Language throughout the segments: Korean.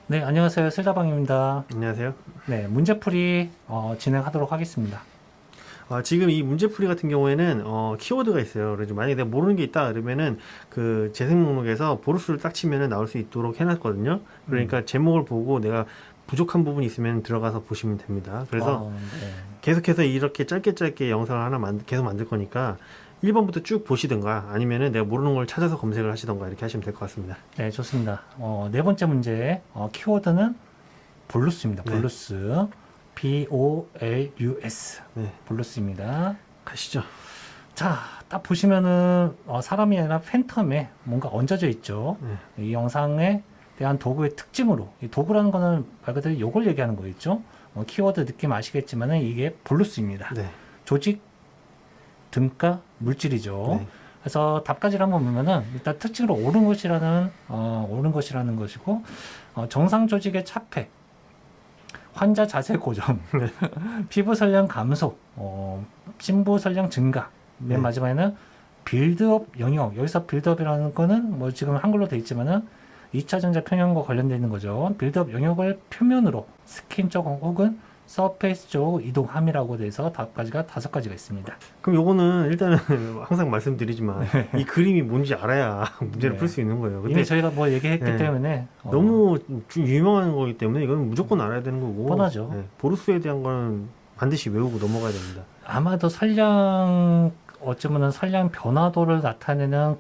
네, 안녕하세요. 슬다방입니다. 안녕하세요. 네, 문제풀이 진행하도록 하겠습니다. 지금 이 문제풀이 같은 경우에는 키워드가 있어요. 그래서 만약에 내가 모르는 게 있다 그러면은 그 재생 목록에서 보루스를 딱 치면은 나올 수 있도록 해놨거든요. 그러니까 제목을 보고 내가 부족한 부분이 있으면 들어가서 보시면 됩니다. 그래서 네. 계속해서 이렇게 짧게 영상을 하나 계속 만들 거니까 1번부터 쭉 보시든가 아니면은 내가 모르는 걸 찾아서 검색을 하시던가 이렇게 하시면 될 것 같습니다. 네, 좋습니다. 네 번째 문제, 키워드는 볼루스입니다. 네. 볼루스. B-O-L-U-S. 네, 볼루스입니다. 가시죠. 자, 딱 보시면은, 사람이 아니라 팬텀에 뭔가 얹어져 있죠. 네. 이 영상에 대한 도구의 특징으로, 이 도구라는 거는 말 그대로 요걸 얘기하는 거겠죠. 키워드 느낌 아시겠지만은 이게 볼루스입니다. 네. 조직, 등가, 물질이죠. 네. 그래서 답까지를 한번 보면은 일단 특징으로 옳은 것이라는 것이고, 정상 조직의 차폐, 환자 자세 고정, 피부 선량 감소, 심부 선량 증가. 맨 네. 마지막에는 빌드업 영역. 여기서 빌드업이라는 거는 뭐 지금 한글로 돼 있지만은 2차 전자 평형과 관련되어 있는 거죠. 빌드업 영역을 표면으로 스킨 쪽 혹은 서페이스 쪽 이동함이라고 돼서 답까지가 5가지가 있습니다. 그럼 요거는 일단은 항상 말씀드리지만 이 그림이 뭔지 알아야 문제를 네. 풀 수 있는 거예요. 근데 이미 저희가 뭐 얘기했기 네. 때문에 너무 유명한 거기 때문에 이건 무조건 알아야 되는 거고 뻔하죠. 네, 보루스에 대한 거는 반드시 외우고 넘어가야 됩니다. 아마도 어쩌면은 선량 변화도를 나타내는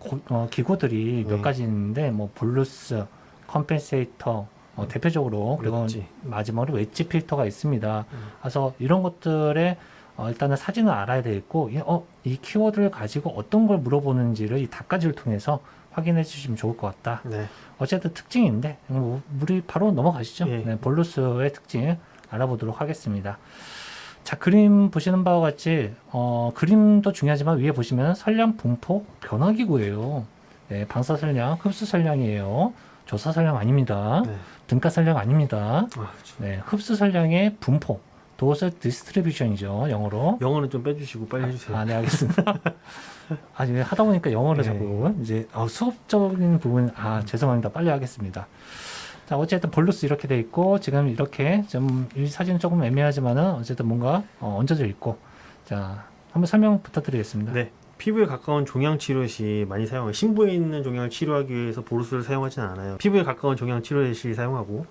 기구들이 몇 네. 가지 있는데 뭐 볼루스, 컴펜세이터 대표적으로 그리고 웨지. 마지막으로 웨지 필터가 있습니다. 그래서 이런 것들의 일단은 사진을 알아야 되겠고 이 키워드를 가지고 어떤 걸 물어보는지를 이 답가지를 통해서 확인해 주시면 좋을 것 같다. 네. 어쨌든 특징인데 우리 바로 넘어가시죠. 예. 네, 볼루스의 특징 알아보도록 하겠습니다. 자, 그림 보시는 바와 같이 그림도 중요하지만 위에 보시면 선량 분포 변화기구예요. 네, 방사 선량, 흡수 선량이에요. 조사 선량 아닙니다. 네. 등가 선량 아닙니다. 그렇죠. 네, 흡수 선량의 분포, 도스 디스트리뷰션이죠, 영어로. 영어는 좀 빼주시고 빨리 해주세요. 네, 알겠습니다. 이게 하다 보니까 영어를 네. 자꾸 이제 수업적인 부분 죄송합니다. 빨리 하겠습니다. 자, 어쨌든 볼루스 이렇게 돼 있고 지금 이렇게 좀 이 사진은 조금 애매하지만은 어쨌든 뭔가 얹어져 있고 자, 한번 설명 부탁드리겠습니다. 네. 피부에 가까운 종양 치료 시 많이 사용해요. 심부에 있는 종양을 치료하기 위해서 보루스를 사용하지는 않아요. 피부에 가까운 종양 치료 시 사용하고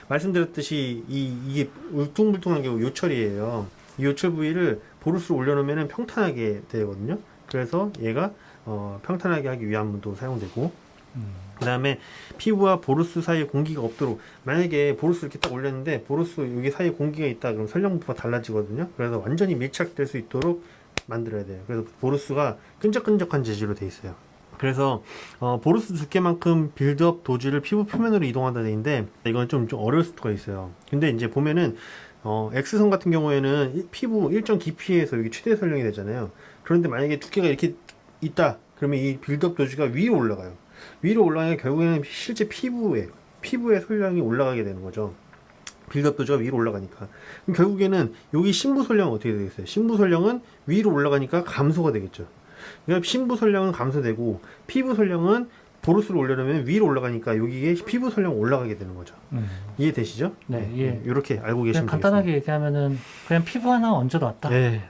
말씀드렸듯이 이게 울퉁불퉁한 게 요철이에요. 이 요철 부위를 보루스를 올려놓으면 평탄하게 되거든요. 그래서 얘가 평탄하게 하기 위함도 사용되고 그 다음에 피부와 보루스 사이에 공기가 없도록 만약에 보루스 이렇게 딱 올렸는데 보루스 여기 사이에 공기가 있다 그럼 설령부가 달라지거든요. 그래서 완전히 밀착될 수 있도록 만들어야 돼요. 그래서 보루스가 끈적끈적한 재질로 돼 있어요. 그래서 보루스 두께만큼 빌드업 도지를 피부 표면으로 이동한다 돼 있는데 이건 좀 어려울 수가 있어요. 근데 이제 보면은 X선 같은 경우에는 피부 일정 깊이에서 여기 최대 설령이 되잖아요. 그런데 만약에 두께가 이렇게 있다 그러면 이 빌드업 도지가 위로 올라가요. 위로 올라가면 결국에는 실제 피부의 솔량이 올라가게 되는 거죠. 빌드업 도지가 위로 올라가니까. 그럼 결국에는 여기 심부 솔량은 어떻게 되겠어요? 심부 솔량은 위로 올라가니까 감소가 되겠죠. 그러니까 심부 솔량은 감소되고 피부 솔량은 보루스를 올려놓으면 위로 올라가니까 여기에 피부 솔량 올라가게 되는 거죠. 이해되시죠? 네, 예. 이렇게 알고 그냥 계시면 간단하게 되겠습니다. 얘기하면은 그냥 피부 하나 얹어놨다. 네.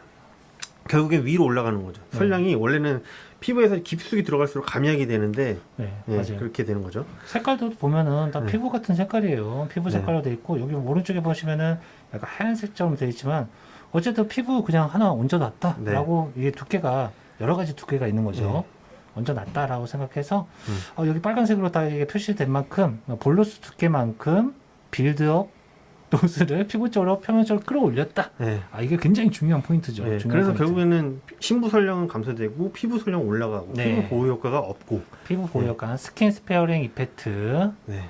결국엔 위로 올라가는 거죠. 솔량이 원래는 피부에서 깊숙이 들어갈수록 감약이 되는데 네, 네, 맞아요. 그렇게 되는 거죠. 색깔도 보면은 다 네. 피부 같은 색깔이에요. 피부 네. 색깔로 돼 있고 여기 오른쪽에 보시면은 약간 하얀색처럼 돼 있지만 어쨌든 피부 그냥 하나 얹어놨다라고 이게 두께가 여러 가지 두께가 있는 거죠. 얹어놨다라고 생각해서 여기 빨간색으로 다 이게 표시된 만큼 볼루스 두께만큼 빌드업 도스를 피부 쪽으로 표면적으로 끌어올렸다. 네. 이게 굉장히 중요한 포인트죠. 네, 중요한 그래서 포인트. 결국에는 심부 설량은 감소되고 피부 설량 올라가고 네. 피부 보호 효과가 없고 피부 보호 효과, 스킨 스페어링 이펙트. 네.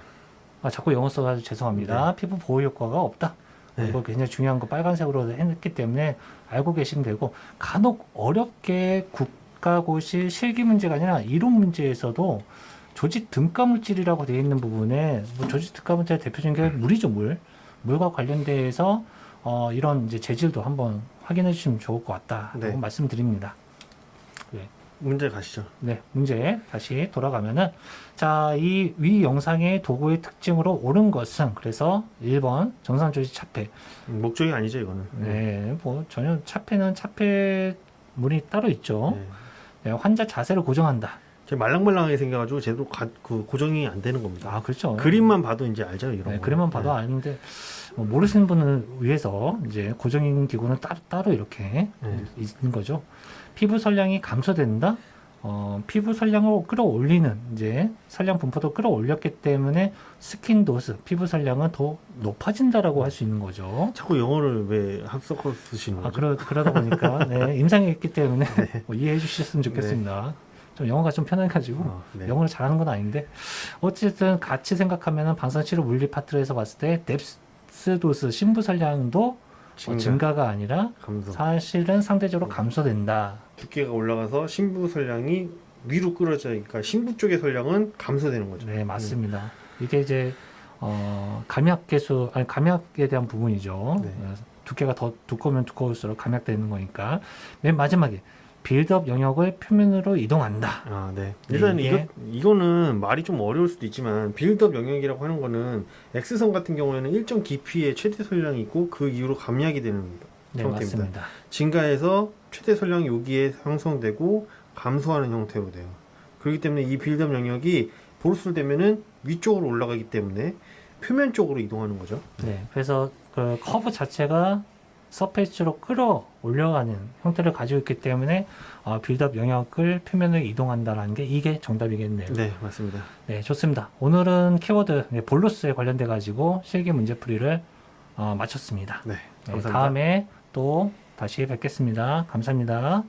자꾸 영어 써가지고 죄송합니다. 피부 보호 효과가 없다. 네. 이거 굉장히 중요한 거 빨간색으로 했기 때문에 알고 계시면 되고 간혹 어렵게 국가고시 실기 문제가 아니라 이론 문제에서도 조직 등가 물질이라고 되어 있는 부분에 조직 등가 물질의 대표적인 게 물이죠, 물. 물과 관련돼서 이런 이제 재질도 한번 확인해 주시면 좋을 것 같다라고 네. 말씀드립니다. 네. 문제 가시죠. 네, 문제 다시 돌아가면은 자, 이 위 영상의 도구의 특징으로 옳은 것은 그래서 1번 정상조직 차폐. 목적이 아니죠, 이거는. 네, 뭐 전혀 차폐는 차폐문이 따로 있죠. 네. 네, 환자 자세를 고정한다. 말랑말랑하게 생겨가지고 제대로 그 고정이 안 되는 겁니다. 아, 그렇죠. 그림만 봐도 이제 알죠, 이런 네, 거. 그림만 봐도 아는데 뭐 모르시는 분을 위해서 이제 고정인 기구는 따로 이렇게 있는 거죠. 피부 선량이 감소된다. 피부 선량을 끌어올리는 이제 선량 분포도 끌어올렸기 때문에 스킨 도스 피부 선량은 더 높아진다라고 할 수 있는 거죠. 자꾸 영어를 왜 합섞어 쓰시는 아, 거죠? 그러다 보니까 네, 임상이 있기 때문에 뭐 이해해 주셨으면 좋겠습니다. 좀 영어가 좀 편해가지고 네. 영어를 잘하는 건 아닌데 어쨌든 같이 생각하면은 방사치료 물리 파트에서 봤을 때 뎁스 도스 신부 선량도 증가가 아니라 감소. 사실은 상대적으로 감소된다. 두께가 올라가서 신부 선량이 위로 끌어져니까 신부 쪽의 선량은 감소되는 거죠. 네, 맞습니다. 이게 이제 감약에 대한 부분이죠. 네. 두께가 더 두꺼우면 두꺼울수록 감약되는 거니까. 맨 마지막에 빌드업 영역을 표면으로 이동한다. 아, 네. 일단 이거는 말이 좀 어려울 수도 있지만 빌드업 영역이라고 하는 거는 X선 같은 경우에는 일정 깊이의 최대 선량이 있고 그 이후로 감약이 되는 네, 형태입니다. 맞습니다. 증가해서 최대 선량이 여기에 형성되고 감소하는 형태로 돼요. 그렇기 때문에 이 빌드업 영역이 보르스를 되면은 위쪽으로 올라가기 때문에 표면 쪽으로 이동하는 거죠. 네, 그래서 그 커브 자체가 서페이스로 끌어올려가는 형태를 가지고 있기 때문에 빌드업 영역을 표면으로 이동한다라는 게 이게 정답이겠네요. 네, 맞습니다. 네, 좋습니다. 오늘은 키워드 볼로스에 관련돼 가지고 실기 문제풀이를 마쳤습니다. 네, 네, 감사합니다. 다음에 또 다시 뵙겠습니다. 감사합니다.